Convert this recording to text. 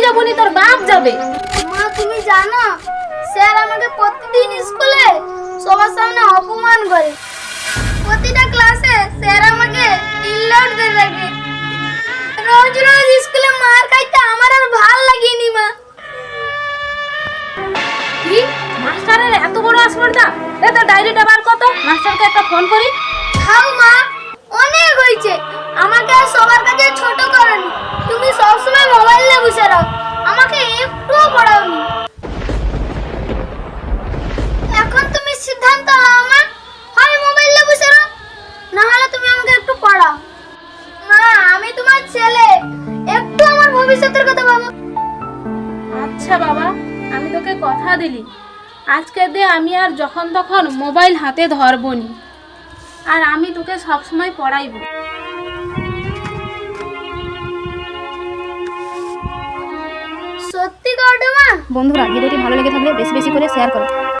যাবো নি, তোর বাপ যাবে। মা তুমি জানো স্যার আমাকে প্রতিদিন স্কুলে সবার সামনে অপমান করে। প্রতিটা ক্লাসে স্যার আমাকে ইনলাউড দিয়ে রাখে। রোজ রোজ স্কুলে মার খাইতে আমার আর ভাল লাগেনি মা। কি মাস্টারের এত বড় আসপর্দা? দে তোর ডায়েরিটা বার কত, মাস্টারকে একটা ফোন করি। খাও মা, অনেক হয়েছে। আমাকে আর সবার কাছে ছোট করনি। তুমি সবসময় মোবাইল নিয়ে বসে রাখো, আমাকে একটুও পড়াওনি। এখন তুমি সিদ্ধান্ত নাও মা, হয় মোবাইল নিয়ে বসে রাখো, না হলে তুমি আমাকে একটু পড়াও। মা আমি তোমার ছেলে, একটু আমার ভবিষ্যতের কথা ভাবো। আচ্ছা বাবা, আমি তোকে কথা দিলি, আজকে দিয়ে আমি আর যখন তখন মোবাইল হাতে ধরবো নি, আর আমি তোকে সবসময় পড়াইবো। সত্যি কথা মা? বন্ধুরা ভিডিওটি ভালো লেগে থাকলে বেশি বেশি করে শেয়ার করো।